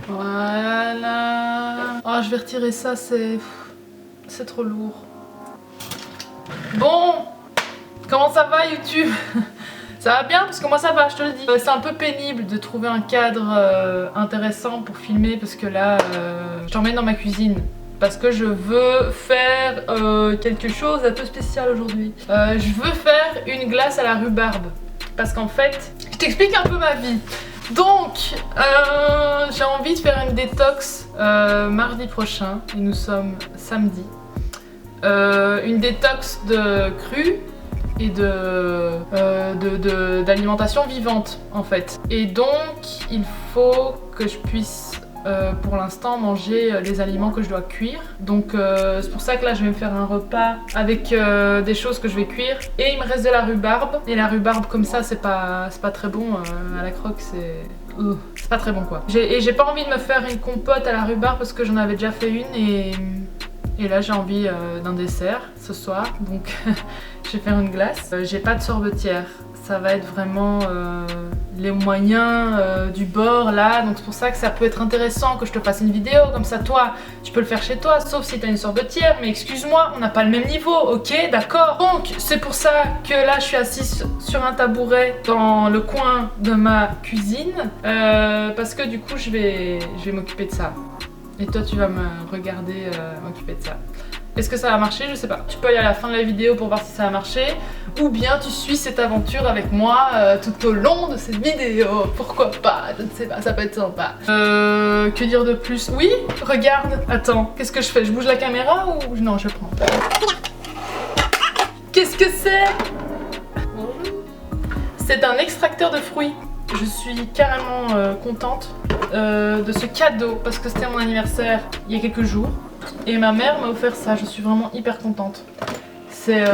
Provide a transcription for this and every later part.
Voilà. Oh, je vais retirer ça, c'est trop lourd. Bon, comment ça va YouTube? Ça va bien parce que moi ça va, je te le dis. C'est un peu pénible de trouver un cadre intéressant pour filmer parce que là, je t'emmène dans ma cuisine. Parce que je veux faire quelque chose d'un peu spécial aujourd'hui. Je veux faire une glace à la rhubarbe. Parce qu'en fait, je t'explique un peu ma vie. Donc, j'ai envie de faire une détox mardi prochain. Et nous sommes samedi. Une détox de cru et d'alimentation vivante en fait. Et donc, il faut que je puisse pour l'instant manger les aliments que je dois cuire. Donc c'est pour ça que là je vais me faire un repas avec des choses que je vais cuire. Et il me reste de la rhubarbe. Et la rhubarbe comme ça c'est pas très bon à la croque, c'est pas très bon quoi. Et j'ai pas envie de me faire une compote à la rhubarbe parce que j'en avais déjà fait une et là j'ai envie d'un dessert ce soir. Donc je vais faire une glace. J'ai pas de sorbetière. Ça va être vraiment les moyens du bord là, donc c'est pour ça que ça peut être intéressant que je te fasse une vidéo, comme ça toi tu peux le faire chez toi, sauf si t'as une sorbetière, mais excuse-moi, on n'a pas le même niveau, ok, d'accord. Donc c'est pour ça que là je suis assise sur un tabouret dans le coin de ma cuisine, parce que du coup je vais m'occuper de ça. Et toi tu vas me regarder m'occuper de ça. Est-ce que ça va marcher? Je sais pas. Tu peux aller à la fin de la vidéo pour voir si ça a marché. Ou bien tu suis cette aventure avec moi tout au long de cette vidéo. Pourquoi pas? Je ne sais pas, ça peut être sympa. Que dire de plus? Oui, regarde. Attends, qu'est-ce que je fais? Je bouge la caméra ou... Non, je prends. Qu'est-ce que c'est? C'est un extracteur de fruits. Je suis carrément contente de ce cadeau parce que c'était mon anniversaire il y a quelques jours. Et ma mère m'a offert ça, je suis vraiment hyper contente. C'est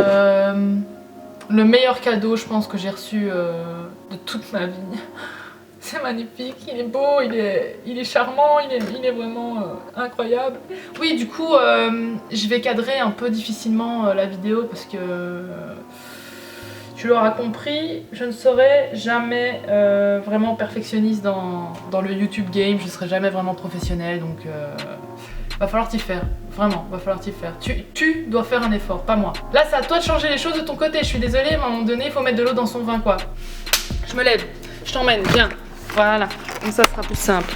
le meilleur cadeau je pense que j'ai reçu de toute ma vie. C'est magnifique, il est beau, il est charmant, il est vraiment incroyable. Oui du coup je vais cadrer un peu difficilement la vidéo parce que tu l'auras compris, je ne serai jamais vraiment perfectionniste dans le YouTube game, je ne serai jamais vraiment professionnelle donc va falloir t'y faire, vraiment, va falloir t'y faire. Tu dois faire un effort, pas moi. Là, c'est à toi de changer les choses de ton côté. Je suis désolée, mais à un moment donné, il faut mettre de l'eau dans son vin, quoi. Je me lève, je t'emmène, viens. Voilà, comme ça sera plus simple.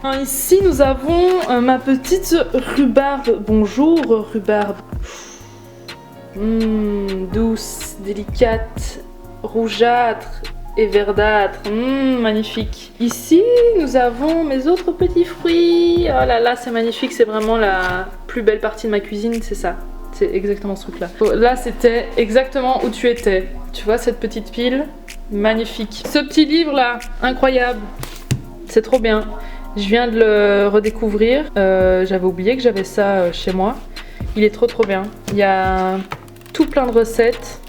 Alors, ici, nous avons ma petite rhubarbe. Bonjour, rhubarbe. Douce, délicate, rougeâtre et verdâtre, magnifique. Ici nous avons mes autres petits fruits. Oh là là, c'est magnifique, c'est vraiment la plus belle partie de ma cuisine, c'est ça. C'est exactement ce truc là. Là c'était exactement où tu étais. Tu vois cette petite pile, magnifique. Ce petit livre là, incroyable. C'est trop bien. Je viens de le redécouvrir. J'avais oublié que j'avais ça chez moi. Il est trop bien. Il y a tout plein de recettes.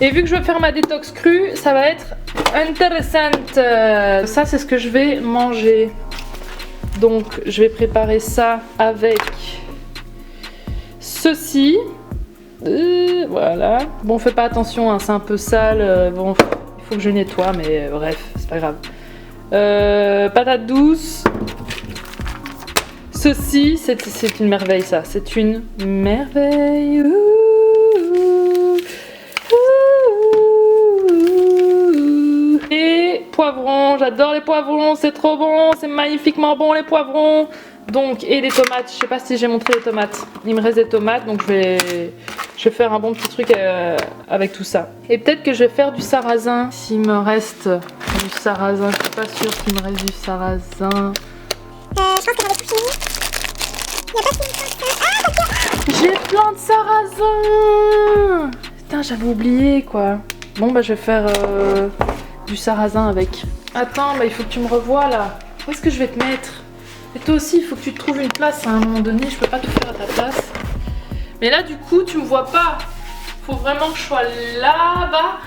Et vu que je veux faire ma détox crue, ça va être intéressant. Ça, c'est ce que je vais manger. Donc, je vais préparer ça avec ceci. Voilà. Bon, fais pas attention, hein, c'est un peu sale. Bon, il faut que je nettoie, mais bref, c'est pas grave. Patates douces. Ceci, c'est une merveille, ça. C'est une merveille. Et poivrons, j'adore les poivrons, c'est trop bon, c'est magnifiquement bon les poivrons. Donc, et les tomates, je sais pas si j'ai montré les tomates. Il me reste des tomates, donc je vais faire un bon petit truc avec tout ça. Et peut-être que je vais faire du sarrasin. S'il me reste du sarrasin, je suis pas sûre s'il me reste du sarrasin. Je pense que j'avais tout fini. Il y a pas fini ça. J'ai plein de sarrasin. Putain, j'avais oublié quoi. Bon bah je vais faire du sarrasin avec. Attends, bah il faut que tu me revoies là. Où est-ce que je vais te mettre? Et toi aussi, il faut que tu te trouves une place à un moment donné. Je peux pas tout faire à ta place. Mais là, du coup, tu me vois pas. Faut vraiment que je sois là-bas.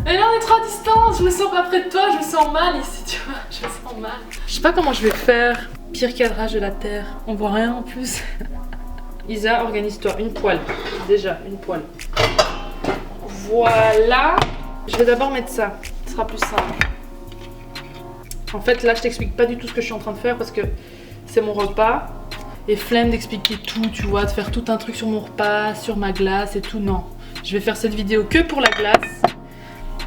Et là, on est trop à distance. Je me sens pas près de toi. Je me sens mal ici, tu vois. Je me sens mal. Je sais pas comment je vais faire. Pire cadrage de la terre. On voit rien en plus. Isa, organise-toi. Une poêle. Déjà, une poêle. Voilà. Je vais d'abord mettre ça. Ce sera plus simple. En fait là je t'explique pas du tout ce que je suis en train de faire parce que c'est mon repas. Et flemme d'expliquer tout, tu vois, de faire tout un truc sur mon repas, sur ma glace et tout, non. Je vais faire cette vidéo que pour la glace.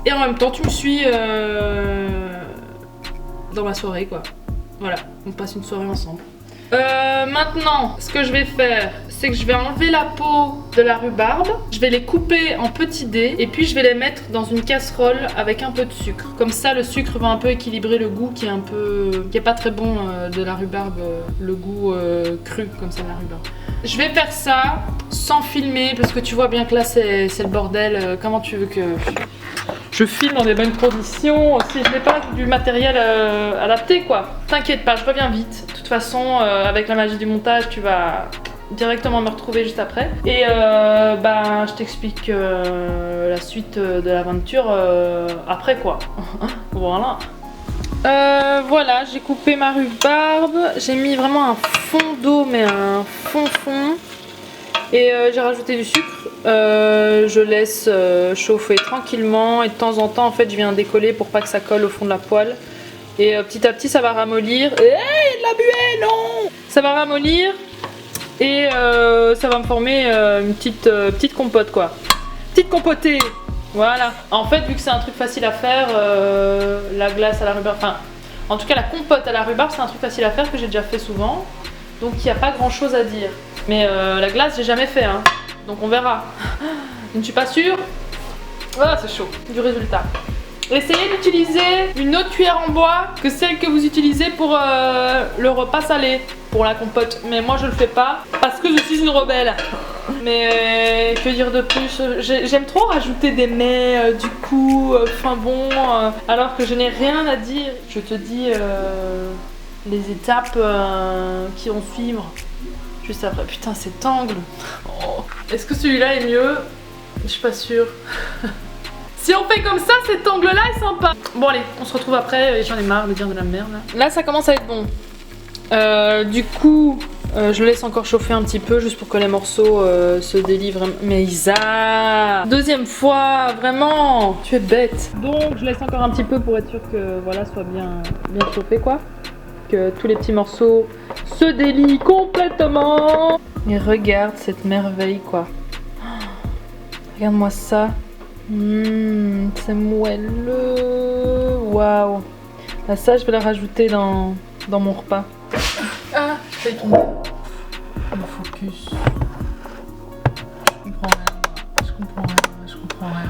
Et en même temps tu me suis dans ma soirée quoi. Voilà, on passe une soirée ensemble. Maintenant, ce que je vais faire, c'est que je vais enlever la peau de la rhubarbe. Je vais les couper en petits dés et puis je vais les mettre dans une casserole avec un peu de sucre. Comme ça, le sucre va un peu équilibrer le goût qui est pas très bon de la rhubarbe, le goût cru comme ça de la rhubarbe. Je vais faire ça sans filmer parce que tu vois bien que là c'est le bordel. Comment tu veux que je filme dans des bonnes conditions si je n'ai pas du matériel adapté quoi. T'inquiète pas, je reviens vite. De toute façon, avec la magie du montage, tu vas directement me retrouver juste après. Et je t'explique la suite de l'aventure après quoi. Voilà. Voilà, j'ai coupé ma rhubarbe. J'ai mis vraiment un fond d'eau, mais un fond. Et j'ai rajouté du sucre. Je laisse chauffer tranquillement et de temps en temps en fait je viens décoller pour pas que ça colle au fond de la poêle. Et petit à petit ça va ramollir. Et hey, la buée, non. Ça va ramollir et ça va me former une petite compote quoi. Petite compotée. Voilà. En fait vu que c'est un truc facile à faire, la glace à la rhubarbe, enfin en tout cas la compote à la rhubarbe c'est un truc facile à faire que j'ai déjà fait souvent. Donc il n'y a pas grand chose à dire. Mais la glace j'ai jamais fait hein. Donc on verra. Je ne suis pas sûre. Voilà, c'est chaud du résultat. Essayez d'utiliser une autre cuillère en bois que celle que vous utilisez pour le repas salé, pour la compote. Mais moi je le fais pas parce que je suis une rebelle. Mais que dire de plus? J'aime trop rajouter des mets, du coup, fin bon, alors que je n'ai rien à dire. Je te dis les étapes qui vont suivre. Juste après, putain cet angle. Oh. Est-ce que celui-là est mieux? Je suis pas sûre. Si on fait comme ça, cet angle-là est sympa. Bon allez, on se retrouve après, j'en ai marre de dire de la merde là. Là ça commence à être bon. Du coup, je laisse encore chauffer un petit peu juste pour que les morceaux se délient vraiment. Mais Isa, deuxième fois, vraiment, tu es bête. Donc je laisse encore un petit peu pour être sûr que voilà soit bien chauffé quoi. Que tous les petits morceaux se délient complètement. Et regarde cette merveille quoi. Regarde-moi ça. C'est moelleux. Waouh. Là, ça je vais la rajouter dans mon repas. Ah, je fais tomber. Le focus. Je comprends rien.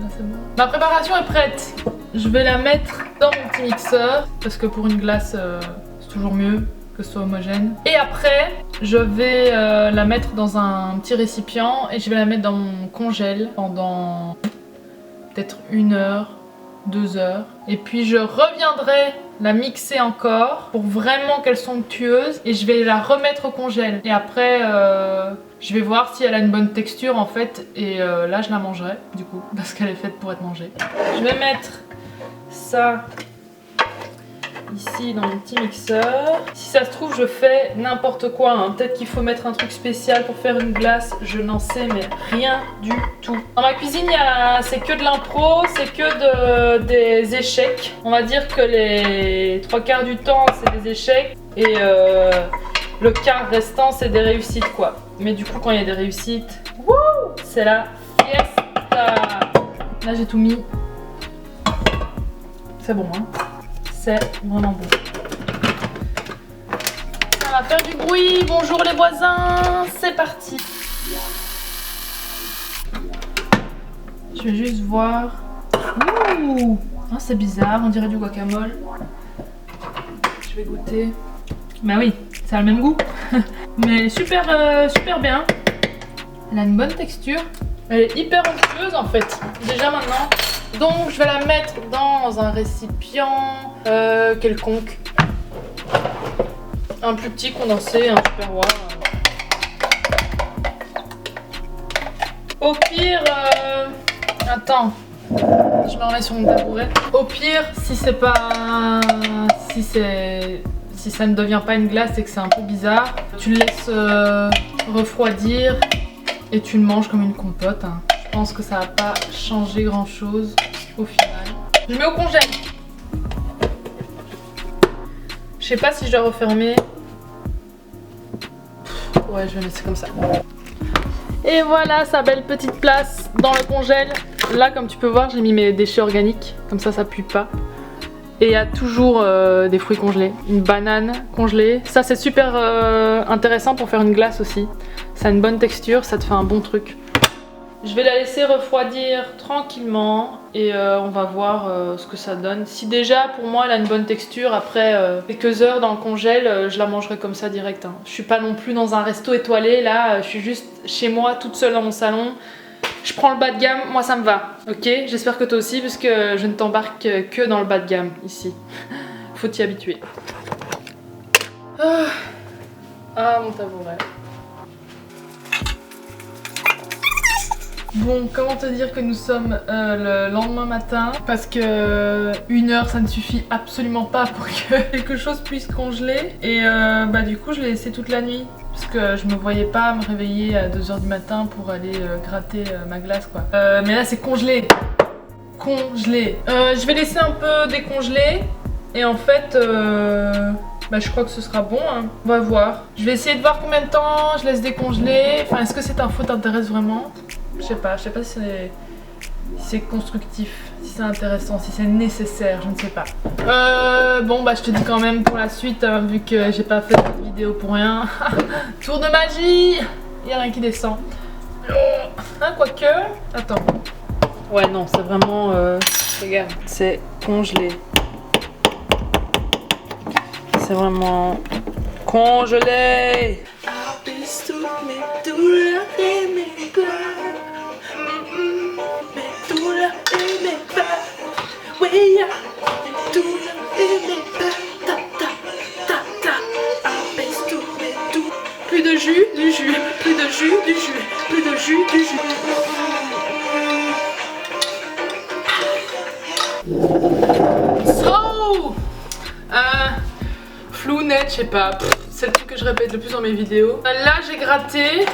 Là, c'est bon. Ma préparation est prête. Je vais la mettre dans mon petit mixeur parce que pour une glace c'est toujours mieux que ce soit homogène. Et après je vais la mettre dans un petit récipient et je vais la mettre dans mon congèle pendant peut-être 1 heure, 2 heures. Et puis je reviendrai la mixer encore pour vraiment qu'elle soit onctueuse et je vais la remettre au congèle. Et après je vais voir si elle a une bonne texture en fait et là je la mangerai du coup parce qu'elle est faite pour être mangée. Je vais mettre ça ici dans mon petit mixeur. Si ça se trouve je fais n'importe quoi hein. Peut-être qu'il faut mettre un truc spécial pour faire une glace, je n'en sais mais rien du tout. Dans ma cuisine c'est que de l'impro, c'est que des échecs. On va dire que les 3/4 du temps c'est des échecs et le quart restant c'est des réussites quoi. Mais du coup quand il y a des réussites, c'est la fiesta. Là j'ai tout mis. C'est bon hein. C'est vraiment bon. Ça va faire du bruit. Bonjour les voisins. C'est parti. Je vais juste voir. Ouh, oh, c'est bizarre. On dirait du guacamole. Je vais goûter. Bah oui, ça a le même goût. Mais elle est super bien. Elle a une bonne texture. Elle est hyper onctueuse en fait. Déjà maintenant. Donc je vais la mettre dans un récipient quelconque. Un plus petit condensé, un tupperware. Au pire, attends, je me remets sur mon tabouret. Au pire, si ça ne devient pas une glace et que c'est un peu bizarre, tu le laisses refroidir et tu le manges comme une compote. Hein. Je pense que ça va pas changer grand chose au final. Je mets au congèle. Je sais pas si je dois refermer. Ouais, je vais laisser comme ça. Et voilà sa belle petite place dans le congèle. Là, comme tu peux voir, j'ai mis mes déchets organiques. Comme ça pue pas. Et il y a toujours des fruits congelés. Une banane congelée. Ça, c'est super intéressant pour faire une glace aussi. Ça a une bonne texture, ça te fait un bon truc. Je vais la laisser refroidir tranquillement et on va voir ce que ça donne. Si déjà pour moi elle a une bonne texture, après quelques heures dans le congèle, je la mangerai comme ça direct. Hein. Je suis pas non plus dans un resto étoilé, là je suis juste chez moi toute seule dans mon salon. Je prends le bas de gamme, moi ça me va. Ok, j'espère que toi aussi parce que je ne t'embarque que dans le bas de gamme ici. Faut t'y habituer. Ah mon tabouret. Bon, comment te dire que nous sommes le lendemain matin parce que 1 heure ça ne suffit absolument pas pour que quelque chose puisse congeler et bah du coup je l'ai laissé toute la nuit parce que je me voyais pas me réveiller à 2 h du matin pour aller gratter ma glace quoi. Mais là c'est congelé. Congelé. Je vais laisser un peu décongeler et en fait bah je crois que ce sera bon, hein. On va voir. Je vais essayer de voir combien de temps je laisse décongeler. Enfin est-ce que cette info t'intéresse vraiment? Je sais pas si c'est constructif, si c'est intéressant, si c'est nécessaire, je ne sais pas. Bon bah je te dis quand même pour la suite, hein, vu que j'ai pas fait cette vidéo pour rien. Tour de magie. Il y a rien qui descend. Hein, quoique. Attends. Ouais non, c'est vraiment... regarde, c'est congelé. C'est vraiment... congelé. Plus de jus, du jus, plus de jus, du jus, plus de jus, du jus. So, flou net, je sais pas. C'est le truc que je répète le plus dans mes vidéos. Là j'ai gratté.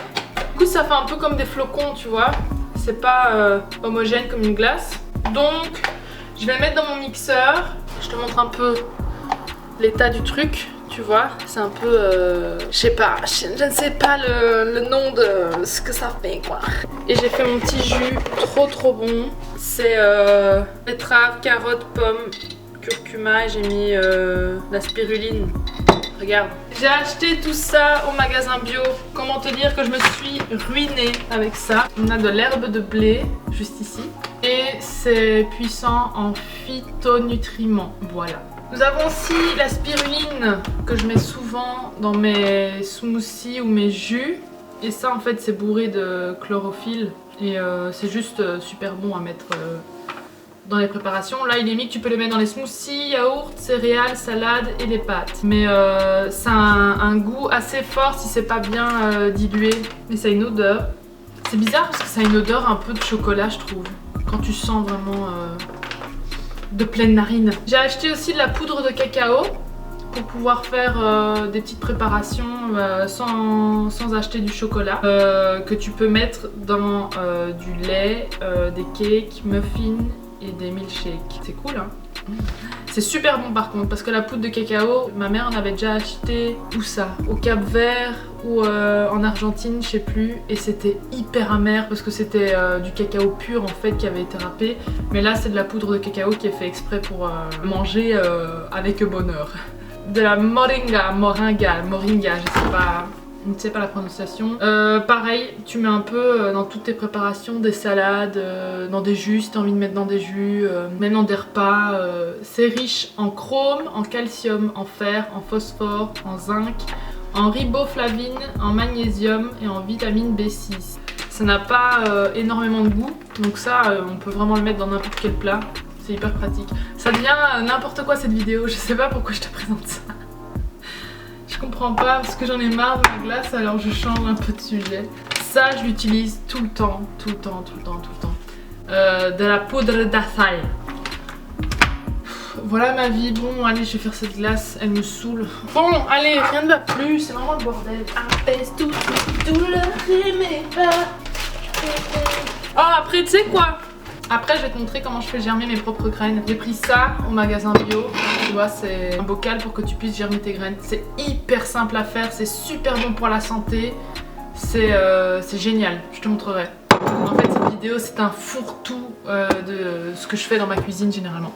Du coup ça fait un peu comme des flocons, tu vois. C'est pas homogène comme une glace. Donc je vais le mettre dans mon mixeur. Je te montre un peu l'état du truc, tu vois. C'est un peu... je sais pas, je ne sais pas le nom de ce que ça fait quoi. Et j'ai fait mon petit jus trop bon. C'est betterave, carotte, pomme, curcuma et j'ai mis la spiruline. Regarde. J'ai acheté tout ça au magasin bio. Comment te dire que je me suis ruinée avec ça. On a de l'herbe de blé juste ici. Et c'est puissant en phytonutriments. Voilà. Nous avons aussi la spiruline que je mets souvent dans mes smoothies ou mes jus. Et ça en fait c'est bourré de chlorophylle. Et c'est juste super bon à mettre... dans les préparations. Là il est mis que tu peux les mettre dans les smoothies, yaourts, céréales, salades et les pâtes. Mais ça a un goût assez fort si c'est pas bien dilué. Mais ça a une odeur. C'est bizarre parce que ça a une odeur un peu de chocolat je trouve. Quand tu sens vraiment de pleine narine. J'ai acheté aussi de la poudre de cacao pour pouvoir faire des petites préparations sans acheter du chocolat que tu peux mettre dans du lait, des cakes, muffins et des milkshakes. C'est cool hein. C'est super bon par contre parce que la poudre de cacao, ma mère en avait déjà acheté où ça, au Cap-Vert ou en Argentine, je sais plus, et c'était hyper amer parce que c'était du cacao pur en fait qui avait été râpé, mais là c'est de la poudre de cacao qui est fait exprès pour manger avec bonheur. De la moringa, je ne sais pas la prononciation. Pareil, tu mets un peu dans toutes tes préparations des salades, dans des jus si tu as envie de mettre dans des jus, même dans des repas. C'est riche en chrome, en calcium, en fer, en phosphore, en zinc, en riboflavine, en magnésium et en vitamine B6. Ça n'a pas énormément de goût, donc ça on peut vraiment le mettre dans n'importe quel plat. C'est hyper pratique. Ça devient n'importe quoi cette vidéo, je sais pas pourquoi je te présente ça. Je comprends pas parce que j'en ai marre de ma glace alors je change un peu de sujet. Ça je l'utilise tout le temps. De la poudre d'açaï. Voilà ma vie. Bon allez je vais faire cette glace, elle me saoule. Bon allez rien ne va plus, c'est vraiment le bordel. Apaise tout le oh après tu sais quoi? Après je vais te montrer comment je fais germer mes propres graines. J'ai pris ça au magasin bio. Tu vois, c'est un bocal pour que tu puisses germer tes graines. C'est hyper simple à faire, c'est super bon pour la santé. C'est génial, je te montrerai. En fait, cette vidéo, c'est un fourre-tout de ce que je fais dans ma cuisine généralement.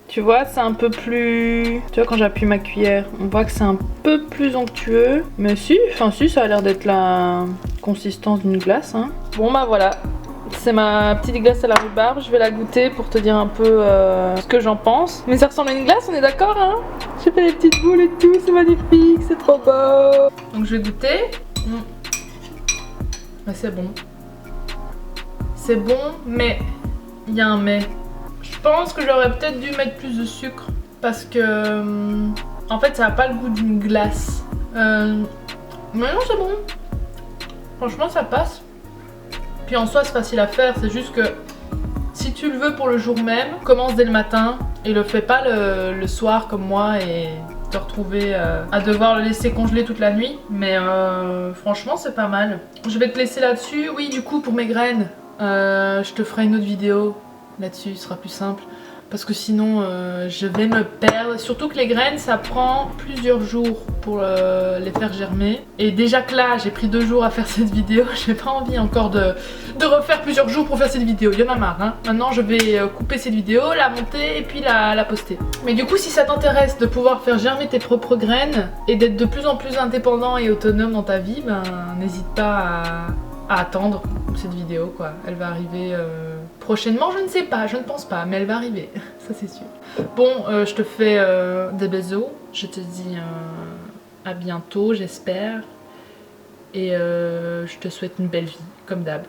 Tu vois, c'est un peu plus... Tu vois, quand j'appuie ma cuillère, on voit que c'est un peu plus onctueux. Mais si, ça a l'air d'être la consistance d'une glace. Hein. Bon, bah voilà. C'est ma petite glace à la rhubarbe. Je vais la goûter pour te dire un peu ce que j'en pense. Mais ça ressemble à une glace, on est d'accord, hein? J'ai fait des petites boules et tout, c'est magnifique, c'est trop beau. Donc je vais goûter. Bah, c'est bon. C'est bon, mais il y a un mais. Je pense que j'aurais peut-être dû mettre plus de sucre parce que en fait ça n'a pas le goût d'une glace. Mais non, c'est bon. Franchement, ça passe. Puis en soi, c'est facile à faire. C'est juste que si tu le veux pour le jour même, commence dès le matin et le fais pas le soir comme moi et te retrouver à devoir le laisser congeler toute la nuit. Mais franchement, c'est pas mal. Je vais te laisser là-dessus. Oui, du coup, pour mes graines, je te ferai une autre vidéo là-dessus, ce sera plus simple parce que sinon je vais me perdre. Surtout que les graines, ça prend plusieurs jours pour les faire germer, et déjà que là j'ai pris 2 jours à faire cette vidéo, j'ai pas envie encore de refaire plusieurs jours pour faire cette vidéo, il y en a marre hein. Maintenant je vais couper cette vidéo, la monter et puis la poster. Mais du coup, si ça t'intéresse de pouvoir faire germer tes propres graines et d'être de plus en plus indépendant et autonome dans ta vie, ben n'hésite pas à attendre cette vidéo quoi. Elle va arriver prochainement, je ne sais pas, je ne pense pas, mais elle va arriver, ça c'est sûr. Bon, je te fais des bisous, je te dis à bientôt j'espère, et je te souhaite une belle vie comme d'hab.